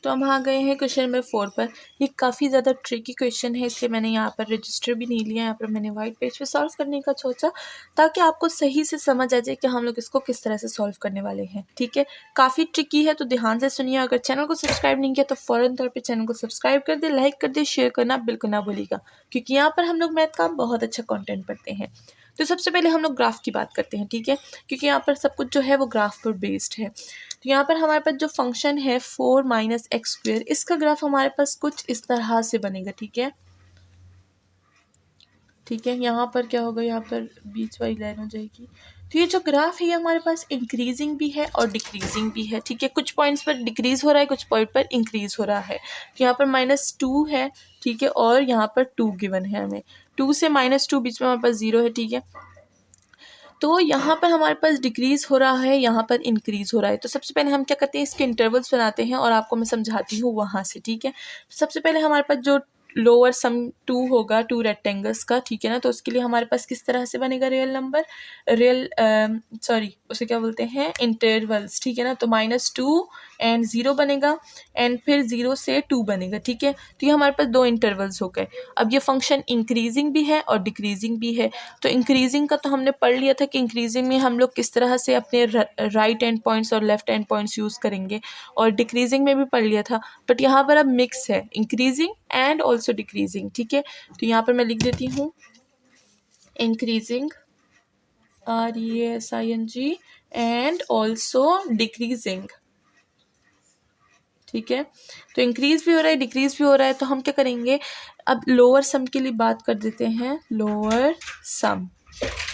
तो हम आ गए हैं क्वेश्चन नंबर 4 पर। ये काफ़ी ज़्यादा ट्रिकी क्वेश्चन है, इसलिए मैंने यहाँ पर रजिस्टर भी नहीं लिया। यहाँ पर मैंने वाइट पेज पे सॉल्व करने का सोचा ताकि आपको सही से समझ आ जाए कि हम लोग इसको किस तरह से सॉल्व करने वाले हैं। ठीक है, काफ़ी ट्रिकी है तो ध्यान से सुनिए। अगर चैनल को सब्सक्राइब नहीं किया तो फ़ौरन तौर पर चैनल को सब्सक्राइब कर दे, लाइक कर दे, शेयर करना बिल्कुल ना भूलिएगा, क्योंकि यहाँ पर हम लोग मैथ का बहुत अच्छा कॉन्टेंट पढ़ते हैं। तो सबसे पहले हम लोग ग्राफ की बात करते हैं, ठीक है, क्योंकि यहाँ पर सब कुछ जो है वो ग्राफ पर बेस्ड है। तो यहाँ पर हमारे पास जो फंक्शन है 4 माइनस एक्स स्क्वेयर, इसका ग्राफ हमारे पास कुछ इस तरह से बनेगा। ठीक है, ठीक है, यहाँ पर क्या होगा, यहाँ पर बीच वाली लाइन हो जाएगी। तो ये जो ग्राफ है ये हमारे पास इंक्रीजिंग भी है और डिक्रीजिंग भी है। ठीक है, कुछ पॉइंट्स पर डिक्रीज हो रहा है, कुछ पॉइंट पर इंक्रीज हो रहा है। तो यहाँ पर -2 है, ठीक है, और यहाँ पर 2 गिवन है हमें। 2 से -2 बीच में हमारे पास 0 है। ठीक है, तो यहाँ पर हमारे पास डिक्रीज़ हो रहा है, यहाँ पर इंक्रीज़ हो रहा है। तो सबसे पहले हम क्या करते हैं, इसके इंटरवल्स बनाते हैं और आपको मैं समझाती हूँ वहाँ से। ठीक है, सबसे पहले हमारे पास जो लोअर सम 2 होगा 2 रेक्टेंगल्स का, ठीक है ना, तो उसके लिए हमारे पास किस तरह से बनेगा रियल नंबर, रियल सॉरी उसे क्या बोलते हैं, इंटरवल्स। ठीक है ना, तो -2 एंड 0 बनेगा एंड फिर 0 से 2 बनेगा। ठीक है, तो ये हमारे पास 2 इंटरवल्स हो गए। अब ये फंक्शन इंक्रीजिंग भी है और डिक्रीजिंग भी है। तो इंक्रीजिंग का तो हमने पढ़ लिया था कि इंक्रीजिंग में हम लोग किस तरह से अपने राइट एंड पॉइंट्स और लेफ्ट एंड पॉइंट्स यूज़ करेंगे, और डिक्रीजिंग में भी पढ़ लिया था। बट यहाँ पर अब मिक्स है, इंक्रीजिंग एंड ऑल्सो डिक्रीजिंग। ठीक है, तो यहाँ पर मैं लिख देती हूँ increasing RESING and also decreasing. ठीक है, तो इंक्रीज भी हो रहा है, डिक्रीज भी हो रहा है। तो हम क्या करेंगे, अब लोअर सम के लिए बात कर देते हैं, लोअर सम।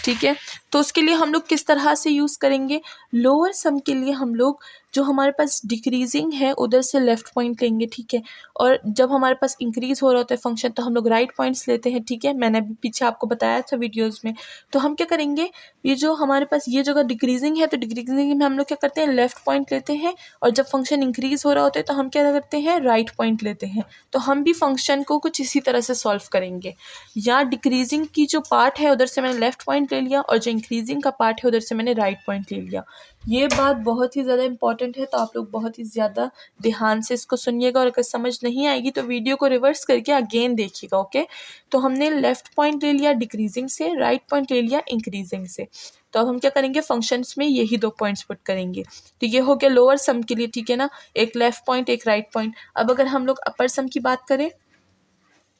ठीक है, तो उसके लिए हम लोग किस तरह से यूज़ करेंगे, लोअर सम के लिए हम लोग जो हमारे पास डिक्रीजिंग है उधर से लेफ्ट पॉइंट लेंगे। ठीक है, और जब हमारे पास इंक्रीज हो रहा होता है फंक्शन तो हम लोग राइट पॉइंट्स लेते हैं। ठीक है, मैंने अभी पीछे आपको बताया था वीडियोज़ में। तो हम क्या करेंगे, ये जो हमारे पास ये जगह डिक्रीजिंग है तो डिक्रीजिंग में हम लोग क्या करते हैं, लेफ्ट पॉइंट लेते हैं, और जब फंक्शन इंक्रीज हो रहा होता है तो हम क्या करते हैं, राइट पॉइंट लेते हैं। तो हम भी फंक्शन को कुछ इसी तरह से सॉल्व करेंगे। या डिक्रीजिंग की जो पार्ट है उधर से मैंने लेफ्ट पॉइंट ले लिया, और जो इंक्रीजिंग का पार्ट है उधर से मैंने राइट पॉइंट ले लिया। ये बात बहुत ही ज़्यादा इंपॉर्टेंट है, तो आप लोग बहुत ही ज़्यादा ध्यान से इसको सुनिएगा, और अगर समझ नहीं आएगी तो वीडियो को रिवर्स करके अगेन देखिएगा। ओके, तो हमने लेफ्ट पॉइंट ले लिया डिक्रीजिंग से, राइट पॉइंट ले लिया इंक्रीजिंग से। तो अब हम क्या करेंगे, फंक्शंस में यही 2 पॉइंट्स पुट करेंगे। तो ये हो गया लोअर सम के लिए। ठीक है ना, एक लेफ्ट पॉइंट एक राइट पॉइंट। अब अगर हम लोग अपर सम की बात करें,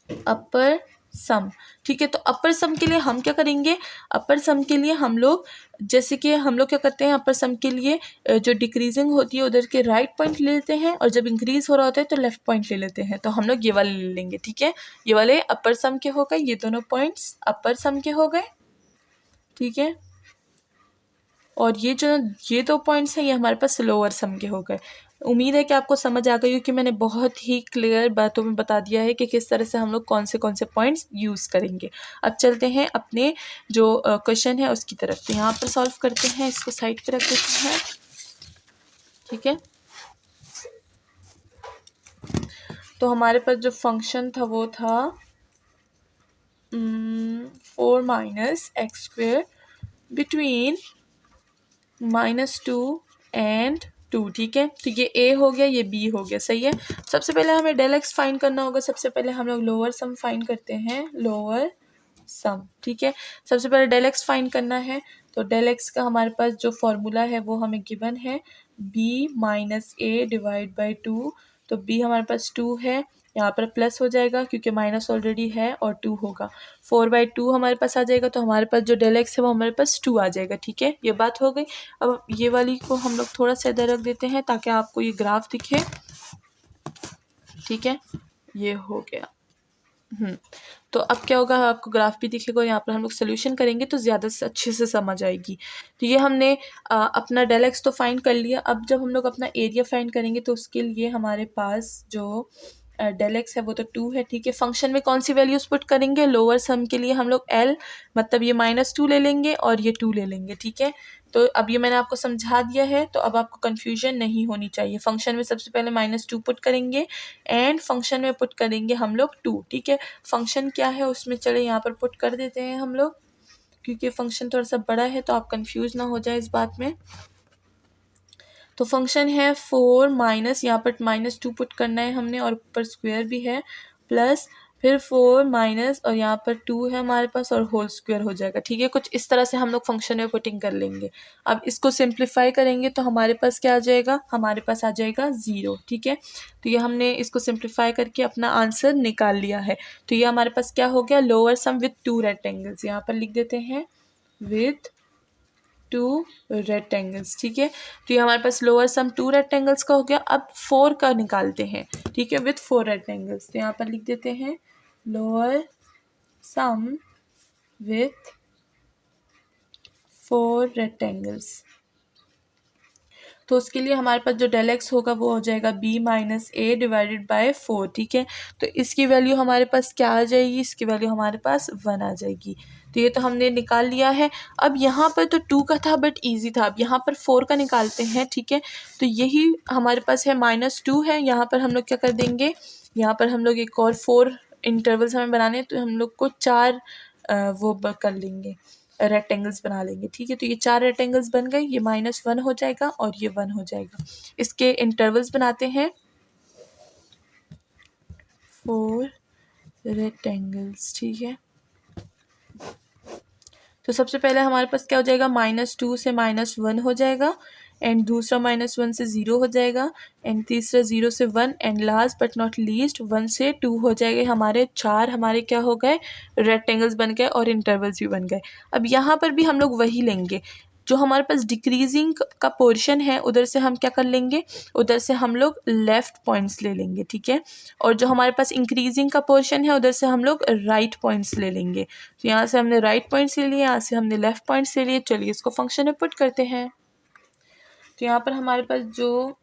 अपर सम, ठीक है, तो अपर सम के लिए हम क्या करेंगे, अपर सम के लिए हम लोग जैसे कि हम लोग क्या करते हैं, अपर सम के लिए जो डिक्रीजिंग होती है उधर के राइट पॉइंट ले लेते हैं, और जब इंक्रीज हो रहा होता है तो लेफ्ट पॉइंट ले लेते हैं। तो हम लोग ये वाले ले लेंगे। ठीक है, ये वाले अपर सम के हो गए, ये दोनों पॉइंट्स अपर सम के हो गए। ठीक है, और ये 2 पॉइंट्स हैं ये हमारे पास लोअर सम के हो गए। उम्मीद है कि आपको समझ आ गई, क्योंकि मैंने बहुत ही क्लियर बातों में बता दिया है कि किस तरह से हम लोग कौन से पॉइंट्स यूज़ करेंगे। अब चलते हैं अपने जो क्वेश्चन है उसकी तरफ। तो यहाँ पर सॉल्व करते हैं, इसको साइड पे रख देते हैं। ठीक है, तो हमारे पास जो फंक्शन था वो था 4 minus x square between -2 and 2। ठीक है, तो ये ए हो गया, ये बी हो गया। सही है, सबसे पहले हमें डेल एक्स फाइंड करना होगा। सबसे पहले हम लोग लोअर सम फाइंड करते हैं, लोअर सम। ठीक है, सबसे पहले डेल एक्स फाइंड करना है। तो डेल एक्स का हमारे पास जो फॉर्मूला है वो हमें गिवन है, b - a डिवाइड बाई 2। तो b हमारे पास 2 है, यहाँ पर प्लस हो जाएगा क्योंकि माइनस ऑलरेडी है, और 2 होगा। 4/2 हमारे पास आ जाएगा, तो हमारे पास जो डेल एक्स है वो हमारे पास 2 आ जाएगा। ठीक है, ये बात हो गई। अब ये वाली को हम लोग थोड़ा सा इधर रख देते हैं ताकि आपको ये ग्राफ दिखे। ठीक है, ये हो गया। तो अब क्या होगा, आपको ग्राफ भी दिखेगा। यहाँ पर हम लोग सोल्यूशन करेंगे तो ज़्यादा से अच्छे से समझ आएगी। तो ये हमने अपना डेल एक्स तो फाइंड कर लिया। अब जब हम लोग अपना एरिया फाइंड करेंगे तो उसके लिए हमारे पास जो डेल एक्स है वो तो 2 है। ठीक है, फंक्शन में कौन सी वैल्यूज पुट करेंगे, लोअर सम के लिए हम लोग एल मतलब ये -2 ले लेंगे और ये 2 ले लेंगे। ठीक है, तो अब ये मैंने आपको समझा दिया है, तो अब आपको कन्फ्यूजन नहीं होनी चाहिए। फंक्शन में सबसे पहले -2 पुट करेंगे एंड फंक्शन में पुट करेंगे हम लोग 2। ठीक है, फंक्शन क्या है उसमें चले यहाँ पर पुट कर देते हैं हम लोग, क्योंकि फंक्शन थोड़ा सा बड़ा है तो आप कंफ्यूज ना हो जाए इस बात में। तो फंक्शन है 4 माइनस, यहाँ पर -2 पुट करना है हमने और ऊपर स्क्वायर भी है, प्लस फिर 4 माइनस और यहाँ पर 2 है हमारे पास और होल स्क्वायर हो जाएगा। ठीक है, कुछ इस तरह से हम लोग फंक्शन में पुटिंग कर लेंगे। अब इसको सिंप्लीफाई करेंगे तो हमारे पास क्या आ जाएगा, हमारे पास आ जाएगा 0। ठीक है, तो ये हमने इसको सिंप्लीफाई करके अपना आंसर निकाल लिया है। तो ये हमारे पास क्या हो गया, लोअर सम विथ 2 रेक्टेंगल्स। यहाँ पर लिख देते हैं विथ 2 रेक्टेंगल्स। ठीक है, तो ये हमारे पास लोअर सम 2 रेक्टेंगल्स का हो गया। अब 4 का निकालते हैं। ठीक है, विथ 4 रेक्टेंगल्स। तो यहाँ पर लिख देते हैं लोअर सम विथ 4 रेक्टेंगल्स। तो उसके लिए हमारे पास जो डेल एक्स होगा वो हो जाएगा b minus A divided by 4। ठीक है, तो इसकी वैल्यू हमारे पास क्या आ जाएगी, इसकी वैल्यू हमारे पास 1 आ जाएगी। तो ये तो हमने निकाल लिया है। अब यहाँ पर तो 2 का था बट इजी था, अब यहाँ पर 4 का निकालते हैं। ठीक है, तो यही हमारे पास है -2 है। यहाँ पर हम लोग क्या कर देंगे, यहाँ पर हम लोग एक और 4 इंटरवल्स हमें बनाने हैं, तो हम लोग को 4 वो कर लेंगे, रेक्टेंगल्स बना लेंगे। ठीक है, तो ये 4 रेक्टेंगल्स बन गए, ये -1 हो जाएगा और ये 1 हो जाएगा। इसके इंटरवल्स बनाते हैं 4 रेक्टेंगल्स। ठीक है, तो सबसे पहले हमारे पास क्या हो जाएगा, -2 से -1 हो जाएगा, एंड दूसरा -1 से 0 हो जाएगा, एंड तीसरा 0 से 1, and last but not least 1 से 2 हो जाएगा। हमारे 4 हमारे क्या हो गए, रेक्टेंगल्स बन गए और इंटरवल्स भी बन गए। अब यहाँ पर भी हम लोग वही लेंगे, जो हमारे पास डिक्रीजिंग का पोर्शन है उधर से हम क्या कर लेंगे, उधर से हम लोग लेफ़्ट पॉइंट्स ले लेंगे। ठीक है, और जो हमारे पास इंक्रीजिंग का पोर्शन है उधर से हम लोग राइट पॉइंट्स ले लेंगे। तो यहाँ से हमने राइट पॉइंट्स ले लिए, यहाँ से हमने लेफ़्ट पॉइंट्स ले लिए। चलिए इसको फंक्शन में पुट करते हैं। तो यहाँ पर हमारे पास जो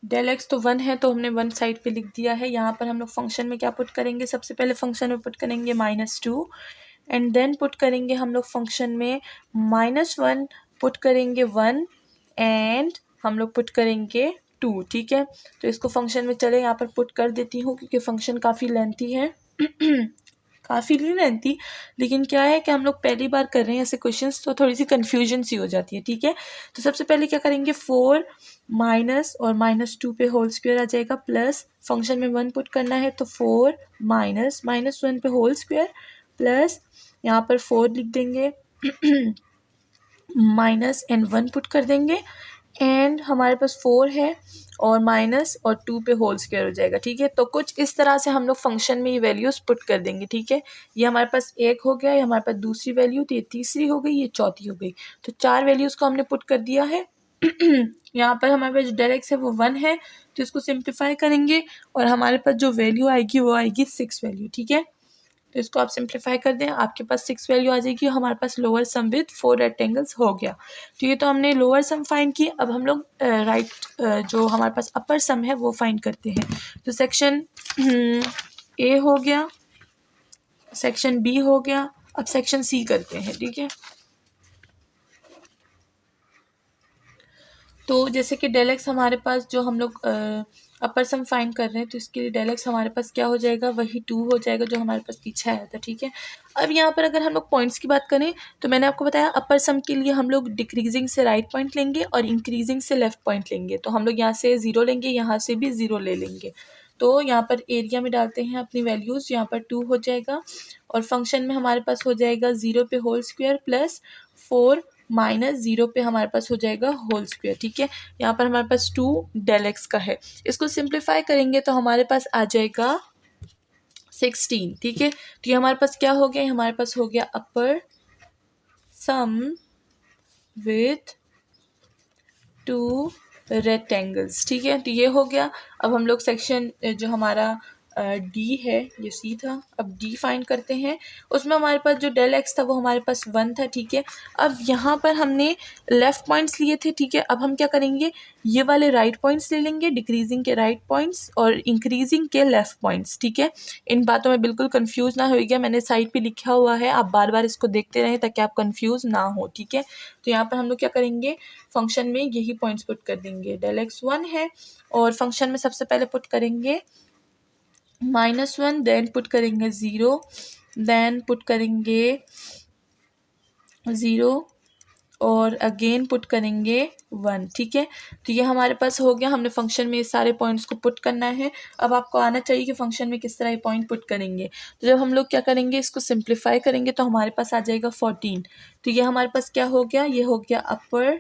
डेल एक्स तो 1 है, तो हमने 1 साइड पे लिख दिया है। यहाँ पर हम लोग फंक्शन में क्या पुट करेंगे, सबसे पहले फंक्शन में पुट करेंगे -2, एंड देन पुट करेंगे हम लोग फंक्शन में -1, पुट करेंगे 1, एंड हम लोग पुट करेंगे 2। ठीक है, तो इसको फंक्शन में चले यहाँ पर पुट कर देती हूँ, क्योंकि फंक्शन काफ़ी लेंथी है काफ़ी नहीं लेंथी, लेकिन क्या है कि हम लोग पहली बार कर रहे हैं ऐसे क्वेश्चंस, तो थोड़ी सी कन्फ्यूजन सी हो जाती है। ठीक है, तो सबसे पहले क्या करेंगे, 4 माइनस और -2 पे होल स्क्वायर आ जाएगा, प्लस फंक्शन में 1 पुट करना है, तो 4 माइनस -1 पे होल स्क्वायर, प्लस यहाँ पर 4 लिख देंगे माइनस एंड 1 पुट कर देंगे, एंड हमारे पास 4 है और माइनस और 2 पे होल स्क्वायर हो जाएगा। ठीक है, तो कुछ इस तरह से हम लोग फंक्शन में ये वैल्यूज़ पुट कर देंगे। ठीक है, ये हमारे पास 1 हो गया, ये हमारे पास दूसरी वैल्यू, तो ये तीसरी हो गई, ये चौथी हो गई। तो 4 वैल्यूज़ को हमने पुट कर दिया है। यहाँ पर हमारे पास जो डेल एक्स है वो 1 है, तो इसको सिंप्लीफाई करेंगे और हमारे पास जो वैल्यू आएगी वो आएगी 6 वैल्यू। ठीक है, तो इसको आप सिंप्लीफाई कर दें, आपके पास 6 वैल्यू आ जाएगी। हमारे पास लोअर सम विद 4 रेक्टेंगल्स हो गया। तो ये तो हमने लोअर सम फाइंड किया। अब हम लोग जो हमारे पास अपर सम है वो फाइंड करते हैं। तो सेक्शन ए हो गया, सेक्शन बी हो गया, अब सेक्शन सी करते हैं। ठीक है, तो जैसे कि डेल एक्स हमारे पास जो हम लोग अपर सम फाइंड कर रहे हैं, तो इसके लिए डेल एक्स हमारे पास क्या हो जाएगा, वही 2 हो जाएगा जो हमारे पास पीछे आया था। ठीक है, अब यहाँ पर अगर हम लोग पॉइंट्स की बात करें, तो मैंने आपको बताया अपर सम के लिए हम लोग डिक्रीजिंग से राइट पॉइंट लेंगे और इंक्रीजिंग से लेफ्ट पॉइंट लेंगे। तो हम लोग यहाँ से 0 लेंगे, यहाँ से भी 0 ले लेंगे। तो यहाँ पर एरिया में डालते हैं अपनी वैल्यूज़, यहाँ पर 2 हो जाएगा और फंक्शन में हमारे पास हो जाएगा 0 पे होल स्क्वायर प्लस 4 -0 पे हमारे पास हो जाएगा होल स्क्वायर। ठीक है, यहाँ पर हमारे पास 2 डेल एक्स का है। इसको सिंप्लीफाई करेंगे तो हमारे पास आ जाएगा 16। ठीक है, तो ये हमारे पास क्या हो गया, हमारे पास हो गया अपर सम विथ 2 रेक्टेंगल्स। ठीक है, तो ये हो गया। अब हम लोग सेक्शन जो हमारा डी है, ये सी था, अब डी फाइंड करते हैं। उसमें हमारे पास जो डेल एक्स था वो हमारे पास 1 था। ठीक है, अब यहाँ पर हमने लेफ़्ट पॉइंट्स लिए थे। ठीक है, अब हम क्या करेंगे, ये वाले राइट पॉइंट्स ले लेंगे, डिक्रीजिंग के राइट पॉइंट्स और इंक्रीजिंग के लेफ़्ट पॉइंट्स। ठीक है, इन बातों में बिल्कुल कन्फ्यूज़ ना होइएगा, मैंने साइड पे लिखा हुआ है, आप बार बार इसको देखते रहें ताकि आप कन्फ्यूज़ ना हो। ठीक है, तो यहाँ पर हम लोग क्या करेंगे, फंक्शन में यही पॉइंट्स पुट कर देंगे। डेल एक्स 1 है और फंक्शन में सबसे पहले पुट करेंगे -1, देन पुट करेंगे 0, देन पुट करेंगे 0, और अगेन पुट करेंगे 1, ठीक है। तो ये हमारे पास हो गया, हमने फंक्शन में सारे पॉइंट्स को पुट करना है। अब आपको आना चाहिए कि फंक्शन में किस तरह ये पॉइंट पुट करेंगे। तो जब हम लोग क्या करेंगे, इसको सिंप्लीफाई करेंगे तो हमारे पास आ जाएगा 14। तो ये हमारे पास क्या हो गया, ये हो गया अपर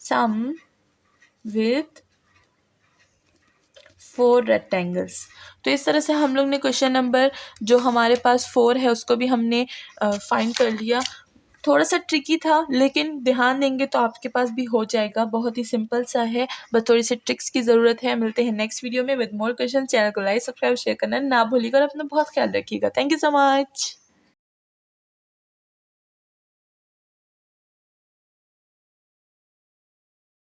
सम विथ 4 रेक्टेंगल्स। तो इस तरह से हम लोग ने क्वेश्चन नंबर जो हमारे पास 4 है उसको भी हमने फाइंड कर लिया। थोड़ा सा ट्रिकी था, लेकिन ध्यान देंगे तो आपके पास भी हो जाएगा। बहुत ही सिंपल सा है, बस थोड़ी सी ट्रिक्स की ज़रूरत है। मिलते हैं नेक्स्ट वीडियो में विद मोर क्वेश्चन। चैनल को लाइक सब्सक्राइब शेयर करना ना भूलिएगा और अपना बहुत ख्याल रखिएगा। Thank you so much.